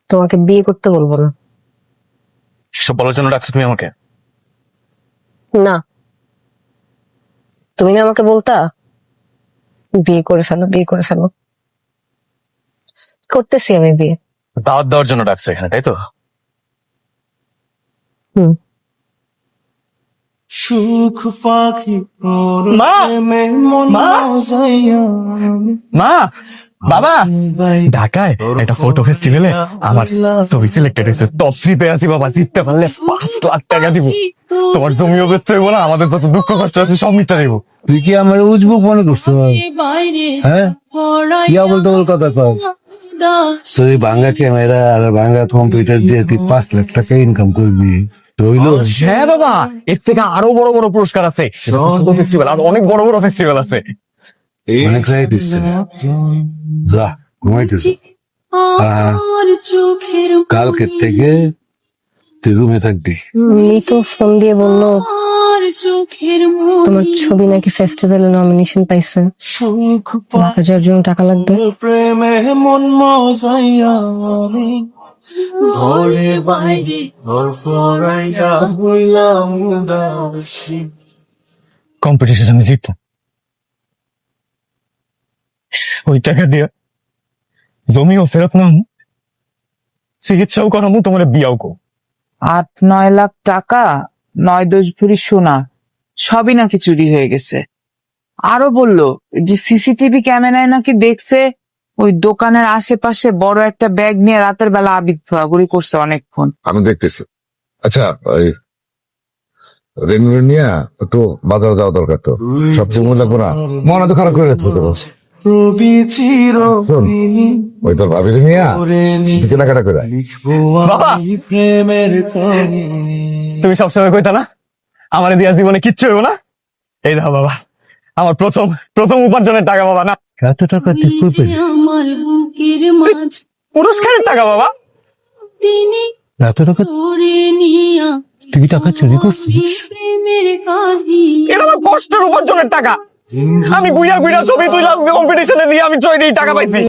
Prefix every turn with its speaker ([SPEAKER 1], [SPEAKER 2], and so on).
[SPEAKER 1] তোমাকে বিয়ে করতে বলবো না।
[SPEAKER 2] সব বলার জন্য ডাকছো তুমি আমাকে?
[SPEAKER 1] না, তুমি না আমাকে বলতা বিয়ে করে ফেলো, বিয়ে করে ফেলো। করতেছি আমি বিয়ে।
[SPEAKER 2] দাওয়াত দেওয়ার জন্য ডাকছো এখানে, তাই তো?
[SPEAKER 1] হুম।
[SPEAKER 3] সুখ পাখি
[SPEAKER 2] মা! মা! মা! বাবা! ঢাকায় একটা ফটো ফেস্টিভ্যালে আমার ছবি সিলেক্টেড হয়েছে। টপ 3-তে আছি বাবা। জিততে পারলে 5 লাখ টাকা দিব। তোমার জমিও বেচতে হইব না, আমাদের যত দুঃখ কষ্ট আছে সব মিটা দিব।
[SPEAKER 3] তুই কি আমার উজবুক মনে করছো? হ্যাঁ, ইয়া বলতে বল কথা কর। তুই ভাঙ্গা ক্যামেরা আর ভাঙ্গা কম্পিউটার দিয়ে তুই 5 লাখ টাকা ইনকাম করবি, হইলো?
[SPEAKER 2] হ্যাঁ বাবা, এর থেকে আরো বড় বড় পুরস্কার আছে। ফেস্টিভ্যাল আর অনেক বড় বড় ফেস্টিভ্যাল আছে।
[SPEAKER 3] অনেক রায় দিচ্ছে, যা ঘুমাইতেছে। কালকের থেকে তুই রুমে থাকবি।
[SPEAKER 1] মিতু ফোন দিয়ে বললো তোমার ছবি নাকি ফেস্টিভ্যালে নমিনেশন পাইছে, 1,000 জন্য টাকা লাগবে।
[SPEAKER 3] প্রেমে মন মজাইয়া আমি ঘরে বাইরে ঘর ফরাইয়া হইলাম উদাসী।
[SPEAKER 2] কম্পিটিশন আমি জিততাম, ওই টাকা দিয়ে জমিও ফেরত নাম, চিকিৎসাও করামু, তোমার বিয়াও কর।
[SPEAKER 4] 8-9 লাখ টাকা, 9-10 ভরি সোনা সবই নাকি চুরি হয়ে গেছে। আরো বললো যে সিসিটিভি ক্যামেরায় নাকি দেখছে ওই দোকানের আশেপাশে বড় একটা ব্যাগ নিয়ে রাতের বেলা আবিদ ঘোরাঘুরি করছে অনেকক্ষণ।
[SPEAKER 5] আমি দেখতেছি। আচ্ছা, ওই রেনু নিয়ে একটু বাজারে যাওয়া দরকার। তো সবচেয়ে মূল্য লাগবো না, মনে তো খারাপ করে রাখতে বলছি।
[SPEAKER 3] রবি চির
[SPEAKER 5] ওই তোর ভাবিরে নিয়ে কেনাকাটা করে আয়।
[SPEAKER 2] বাবা!
[SPEAKER 3] প্রেমের কাহিনী।
[SPEAKER 2] তুমি সবসময় কইতা না আমার দিয়া জীবনে কিচ্ছু হইব না? এই দাও বাবা, আমার প্রথম প্রথম উপার্জনের টাকা বাবা। না,
[SPEAKER 3] এত টাকা তুই করবে?
[SPEAKER 6] আমার বুকের মাঝ
[SPEAKER 2] পুরস্কারের টাকা বাবা।
[SPEAKER 6] তিনি
[SPEAKER 3] এত টাকা
[SPEAKER 6] করে নিয়া
[SPEAKER 3] তুই টাকা চুরি করছিস?
[SPEAKER 6] প্রেমের কাহিনী।
[SPEAKER 2] এটা আমার কষ্টের উপার্জনের টাকা। আমি গুইয়া গুইয়া ছবি তুইলাম, কম্পিটিশনে দিয়ে আমি 6 টাকা পাইছি।